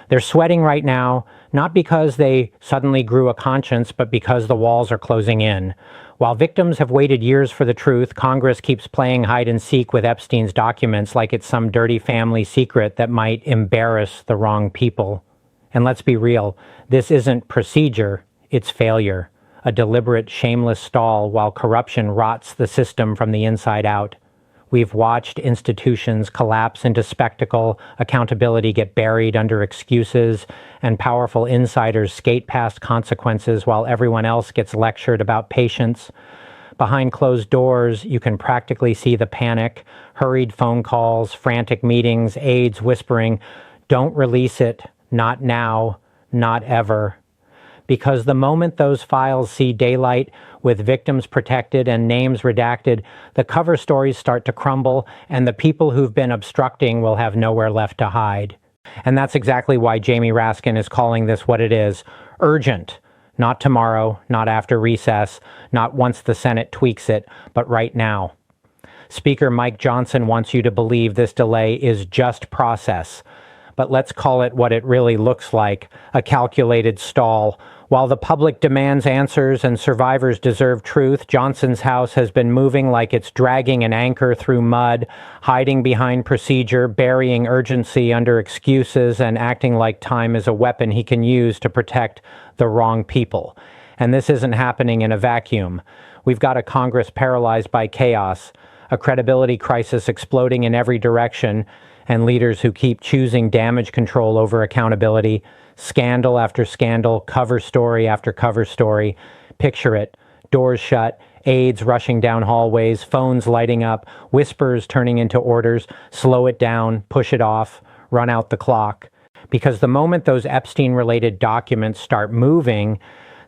They're sweating right now, not because they suddenly grew a conscience, but because the walls are closing in. While victims have waited years for the truth, Congress keeps playing hide and seek with Epstein's documents like it's some dirty family secret that might embarrass the wrong people. And let's be real, this isn't procedure, it's failure. A deliberate, shameless stall while corruption rots the system from the inside out. We've watched institutions collapse into spectacle, accountability get buried under excuses, and powerful insiders skate past consequences while everyone else gets lectured about patience. Behind closed doors, you can practically see the panic, hurried phone calls, frantic meetings, aides whispering, "Don't release it, not now, not ever." Because the moment those files see daylight, with victims protected and names redacted, the cover stories start to crumble, and the people who've been obstructing will have nowhere left to hide. And that's exactly why Jamie Raskin is calling this what it is: urgent. Not tomorrow, not after recess, not once the Senate tweaks it, but right now. Speaker Mike Johnson wants you to believe this delay is just process. But let's call it what it really looks like: a calculated stall. While the public demands answers and survivors deserve truth, Johnson's house has been moving like it's dragging an anchor through mud, hiding behind procedure, burying urgency under excuses, and acting like time is a weapon he can use to protect the wrong people. And this isn't happening in a vacuum. We've got a Congress paralyzed by chaos, a credibility crisis exploding in every direction, and leaders who keep choosing damage control over accountability. Scandal after scandal, cover story after cover story. Picture it: doors shut, aides rushing down hallways, phones lighting up, whispers turning into orders: slow it down, push it off, run out the clock. Because the moment those Epstein-related documents start moving,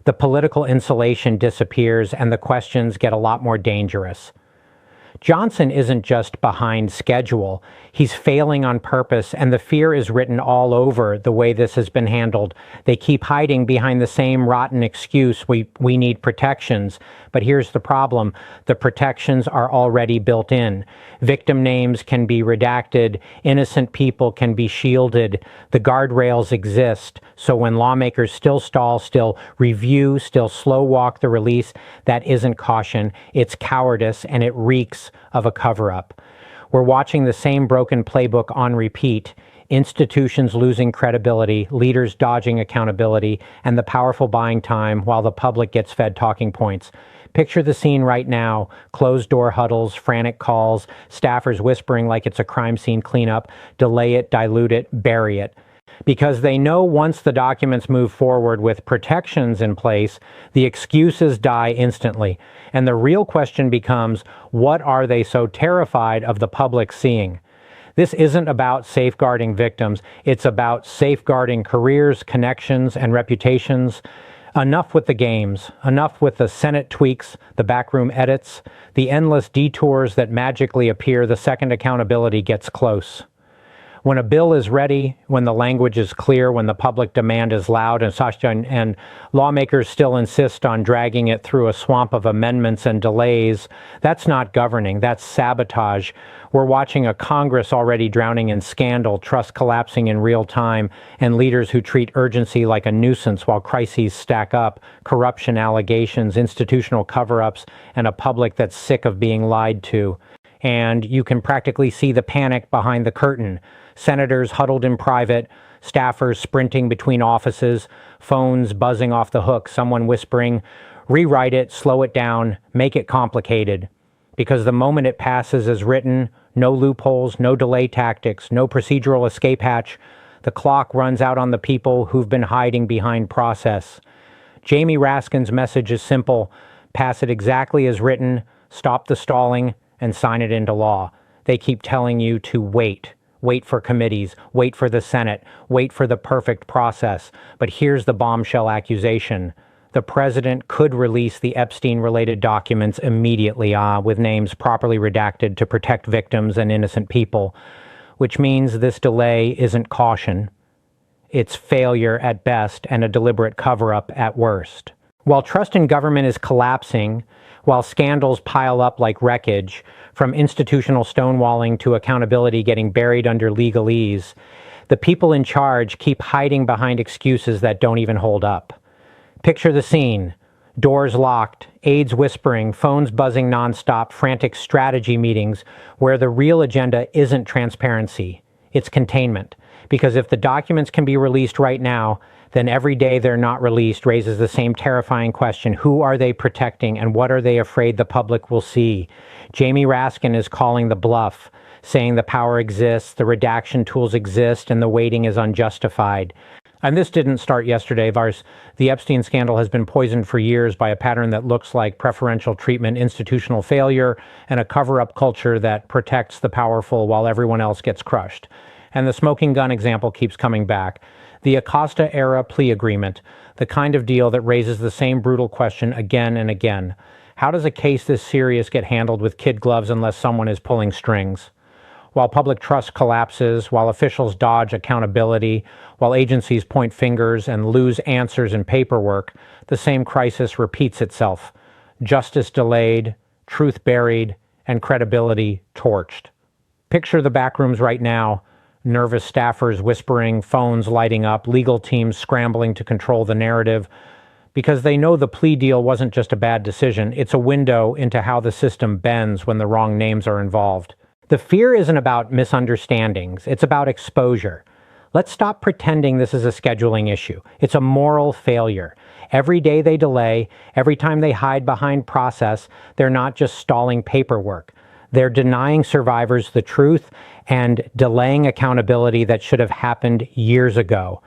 the political insulation disappears and the questions get a lot more dangerous. Johnson isn't just behind schedule. He's failing on purpose, and the fear is written all over the way this has been handled. They keep hiding behind the same rotten excuse: we need protections. But here's the problem: the protections are already built in. Victim names can be redacted. Innocent people can be shielded. The guardrails exist. So when lawmakers still stall, still review, still slow walk the release, that isn't caution. It's cowardice, and it reeks of a cover-up. We're watching the same broken playbook on repeat: institutions losing credibility, leaders dodging accountability, and the powerful buying time while the public gets fed talking points. Picture the scene right now: closed-door huddles, frantic calls, staffers whispering like it's a crime scene cleanup: delay it, dilute it, bury it. Because they know once the documents move forward with protections in place, the excuses die instantly. And the real question becomes, what are they so terrified of the public seeing? This isn't about safeguarding victims. It's about safeguarding careers, connections, and reputations. Enough with the games. Enough with the Senate tweaks, the backroom edits, the endless detours that magically appear the second accountability gets close. When a bill is ready, when the language is clear, when the public demand is loud, and lawmakers still insist on dragging it through a swamp of amendments and delays, that's not governing, that's sabotage. We're watching a Congress already drowning in scandal, trust collapsing in real time, and leaders who treat urgency like a nuisance while crises stack up, corruption allegations, institutional cover-ups, and a public that's sick of being lied to. And you can practically see the panic behind the curtain. Senators huddled in private, staffers sprinting between offices, phones buzzing off the hook, someone whispering, "Rewrite it, slow it down, make it complicated." Because the moment it passes as written, no loopholes, no delay tactics, no procedural escape hatch, the clock runs out on the people who've been hiding behind process. Jamie Raskin's message is simple: pass it exactly as written, stop the stalling, and sign it into law. They keep telling you to wait. Wait for committees, wait for the Senate, wait for the perfect process. But here's the bombshell accusation: the president could release the Epstein-related documents immediately, with names properly redacted to protect victims and innocent people, which means this delay isn't caution. It's failure at best and a deliberate cover-up at worst. While trust in government is collapsing, while scandals pile up like wreckage, from institutional stonewalling to accountability getting buried under legalese, The people in charge keep hiding behind excuses that don't even hold up. Picture the scene. Doors locked, aides whispering, phones buzzing nonstop, frantic strategy meetings where the real agenda isn't transparency, it's containment. Because if the documents can be released right now, then every day they're not released raises the same terrifying question: who are they protecting and what are they afraid the public will see? Jamie Raskin is calling the bluff, saying the power exists, the redaction tools exist, and the waiting is unjustified. And this didn't start yesterday, Vars. The Epstein scandal has been poisoned for years by a pattern that looks like preferential treatment, institutional failure, and a cover-up culture that protects the powerful while everyone else gets crushed. And the smoking gun example keeps coming back. The Acosta-era plea agreement, the kind of deal that raises the same brutal question again and again. How does a case this serious get handled with kid gloves unless someone is pulling strings? While public trust collapses, while officials dodge accountability, while agencies point fingers and lose answers in paperwork, the same crisis repeats itself. Justice delayed, truth buried, and credibility torched. Picture the backrooms right now. Nervous staffers whispering, phones lighting up, legal teams scrambling to control the narrative, because they know the plea deal wasn't just a bad decision, it's a window into how the system bends when the wrong names are involved. The fear isn't about misunderstandings, it's about exposure. Let's stop pretending this is a scheduling issue. It's a moral failure. Every day they delay, every time they hide behind process, they're not just stalling paperwork. They're denying survivors the truth and delaying accountability that should have happened years ago.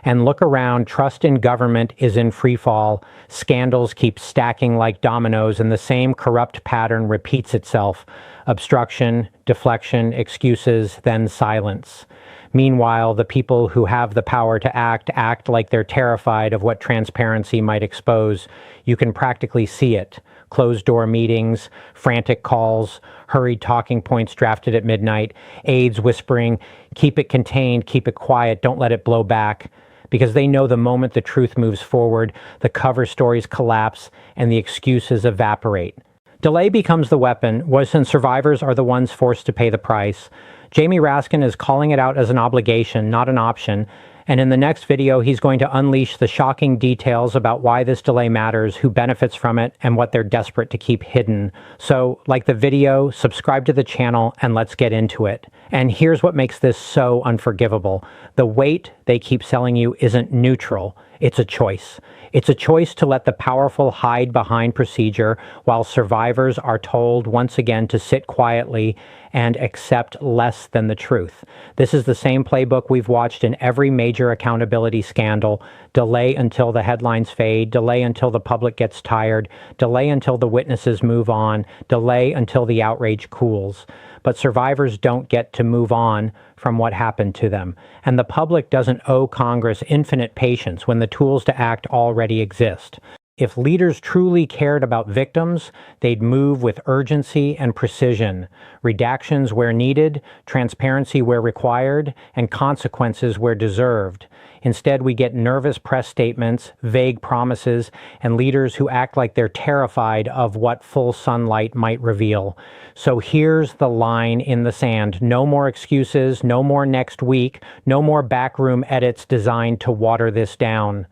And look around, trust in government is in free fall. Scandals keep stacking like dominoes, and the same corrupt pattern repeats itself. Obstruction, deflection, excuses, then silence. Meanwhile, the people who have the power to act like they're terrified of what transparency might expose. You can practically see it. Closed-door meetings, frantic calls, hurried talking points drafted at midnight, aides whispering, keep it contained, keep it quiet, don't let it blow back. Because they know the moment the truth moves forward, the cover stories collapse and the excuses evaporate. Delay becomes the weapon, since survivors are the ones forced to pay the price. Jamie Raskin is calling it out as an obligation, not an option, and in the next video he's going to unleash the shocking details about why this delay matters, who benefits from it, and what they're desperate to keep hidden. So, like the video, subscribe to the channel, and let's get into it. And here's what makes this so unforgivable. The wait they keep selling you isn't neutral, it's a choice. It's a choice to let the powerful hide behind procedure while survivors are told once again to sit quietly and accept less than the truth. This is the same playbook we've watched in every major accountability scandal. Delay until the headlines fade, delay until the public gets tired, delay until the witnesses move on, delay until the outrage cools. But survivors don't get to move on from what happened to them. And the public doesn't owe Congress infinite patience when the tools to act already exist. If leaders truly cared about victims, they'd move with urgency and precision. Redactions where needed, transparency where required, and consequences where deserved. Instead, we get nervous press statements, vague promises, and leaders who act like they're terrified of what full sunlight might reveal. So here's the line in the sand. No more excuses, no more next week, no more backroom edits designed to water this down.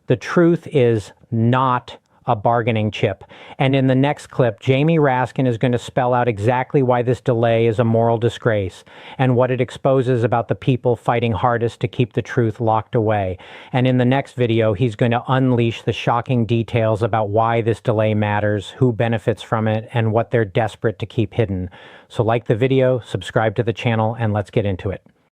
The truth is not a bargaining chip. And in the next clip, Jamie Raskin is going to spell out exactly why this delay is a moral disgrace and what it exposes about the people fighting hardest to keep the truth locked away. And in the next video, he's going to unleash the shocking details about why this delay matters, who benefits from it, and what they're desperate to keep hidden. So like the video, subscribe to the channel, and let's get into it.